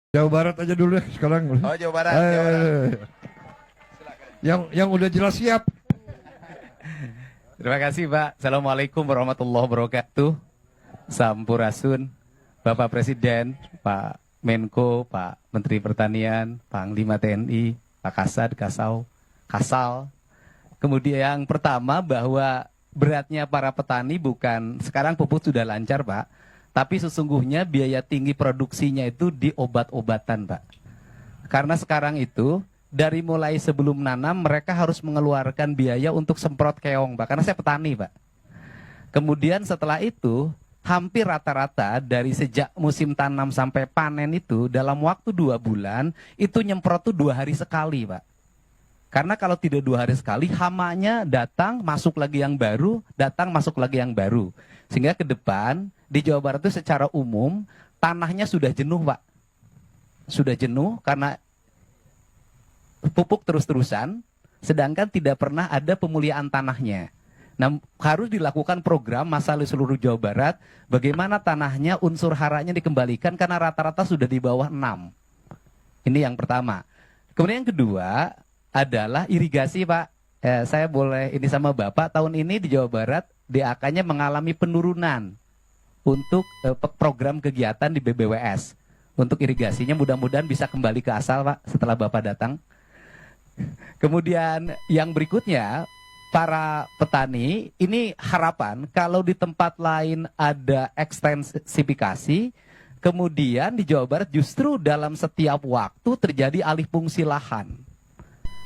Jawa Barat aja dulu deh sekarang. Oh, Jawa Barat. Jawa Barat. Yang udah jelas siap. Terima kasih Pak. Assalamualaikum warahmatullahi wabarakatuh. Sampurasun, Bapak Presiden, Pak Menko, Pak Menteri Pertanian, Pak Panglima TNI, Pak Kasad, Kasal. Kemudian yang pertama bahwa beratnya para petani bukan sekarang pupuk sudah lancar Pak, tapi sesungguhnya biaya tinggi produksinya itu di obat-obatan Pak. Karena sekarang itu dari mulai sebelum nanam mereka harus mengeluarkan biaya untuk semprot keong Pak, karena saya petani Pak. Kemudian setelah itu hampir rata-rata dari sejak musim tanam sampai panen itu dalam waktu 2 bulan itu nyemprot tuh 2 hari sekali Pak. Karena kalau tidak 2 hari sekali hamanya datang masuk lagi yang baru, datang masuk lagi yang baru. Sehingga ke depan di Jawa Barat itu secara umum tanahnya sudah jenuh Pak. Sudah jenuh karena pupuk terus-terusan, sedangkan tidak pernah ada pemuliaan tanahnya. Nah, harus dilakukan program masalah seluruh Jawa Barat, bagaimana tanahnya unsur haranya dikembalikan karena rata-rata sudah di bawah 6. Ini yang pertama. Kemudian yang kedua adalah irigasi Pak. Saya boleh ini sama Bapak, tahun ini di Jawa Barat DAK-nya mengalami penurunan untuk program kegiatan di BBWS. Untuk irigasinya mudah-mudahan bisa kembali ke asal Pak setelah Bapak datang. Kemudian yang berikutnya, para petani ini harapan kalau di tempat lain ada ekstensifikasi, kemudian di Jawa Barat justru dalam setiap waktu terjadi alih fungsi lahan.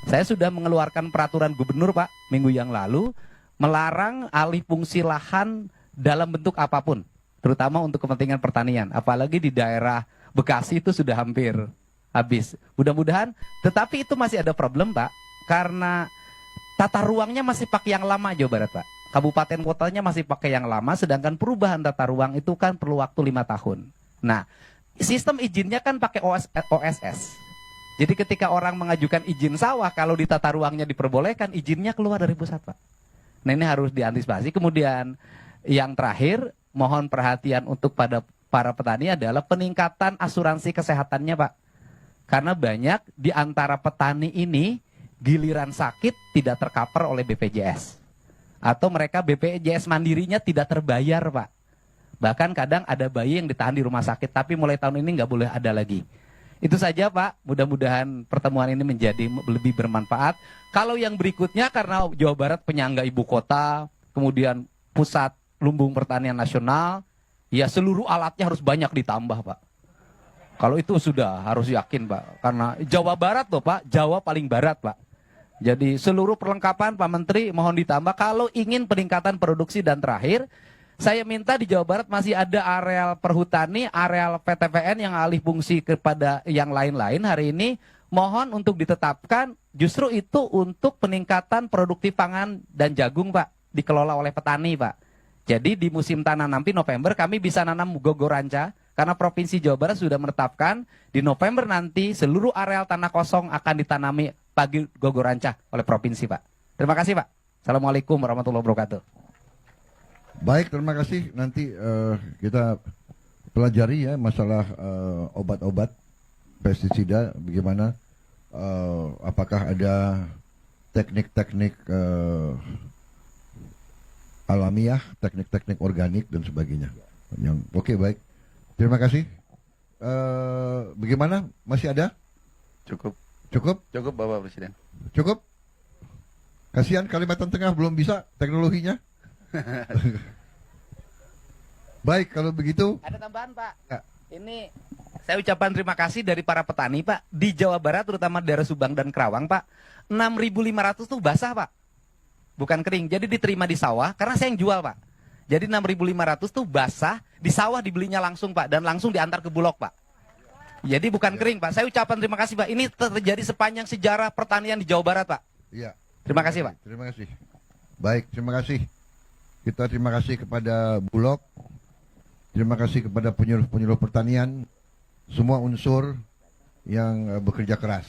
Saya sudah mengeluarkan peraturan gubernur Pak minggu yang lalu, melarang alih fungsi lahan dalam bentuk apapun, terutama untuk kepentingan pertanian. Apalagi di daerah Bekasi itu sudah hampir habis. Mudah-mudahan, tetapi itu masih ada problem Pak, karena tata ruangnya masih pakai yang lama Jawa Barat Pak. Kabupaten kotanya masih pakai yang lama, sedangkan perubahan tata ruang itu kan perlu waktu 5 tahun. Nah, sistem izinnya kan pakai OSS. Jadi ketika orang mengajukan izin sawah, kalau di tata ruangnya diperbolehkan, izinnya keluar dari pusat Pak. Nah ini harus diantisipasi. Kemudian yang terakhir, mohon perhatian untuk pada para petani adalah peningkatan asuransi kesehatannya Pak. Karena banyak di antara petani ini giliran sakit tidak tercover oleh BPJS. Atau mereka BPJS mandirinya tidak terbayar Pak. Bahkan kadang ada bayi yang ditahan di rumah sakit, tapi mulai tahun ini nggak boleh ada lagi. Itu saja Pak, mudah-mudahan pertemuan ini menjadi lebih bermanfaat. Kalau yang berikutnya karena Jawa Barat penyangga ibu kota, kemudian pusat lumbung pertanian nasional, ya seluruh alatnya harus banyak ditambah Pak. Kalau itu sudah harus yakin Pak, karena Jawa Barat loh Pak, Jawa paling barat Pak. Jadi seluruh perlengkapan Pak Menteri mohon ditambah kalau ingin peningkatan produksi. Dan terakhir, saya minta di Jawa Barat masih ada areal perhutani, areal PTPN yang alih fungsi kepada yang lain-lain hari ini, mohon untuk ditetapkan justru itu untuk peningkatan produktif pangan dan jagung Pak, dikelola oleh petani Pak. Jadi di musim tanam nanti November kami bisa nanam gogoranca, karena Provinsi Jawa Barat sudah menetapkan di November nanti seluruh areal tanah kosong akan ditanami pagi gogoranca oleh Provinsi Pak. Terima kasih Pak. Assalamualaikum warahmatullahi wabarakatuh. Baik, terima kasih. Nanti kita pelajari ya masalah obat-obat pestisida, bagaimana apakah ada teknik-teknik alamiah, teknik-teknik organik dan sebagainya. Yang oke, baik. Terima kasih. Bagaimana? Masih ada? Cukup. Cukup? Cukup Bapak Presiden. Cukup? Kasihan Kalimantan Tengah belum bisa teknologinya. Baik, kalau begitu. Ada tambahan Pak. Ya. Ini saya ucapkan terima kasih dari para petani Pak. Di Jawa Barat terutama daerah Subang dan Kerawang Pak, 6.500 tuh basah Pak. Bukan kering, jadi diterima di sawah karena saya yang jual Pak. Jadi 6.500 tuh basah, di sawah dibelinya langsung Pak, dan langsung diantar ke Bulog Pak. Jadi bukan kering Pak. Saya ucapkan terima kasih Pak. Ini terjadi sepanjang sejarah pertanian di Jawa Barat Pak. Iya. Terima kasih Pak. Terima kasih. Baik, terima kasih. Kita terima kasih kepada Bulog. Terima kasih kepada penyuluh-penyuluh pertanian, semua unsur yang bekerja keras.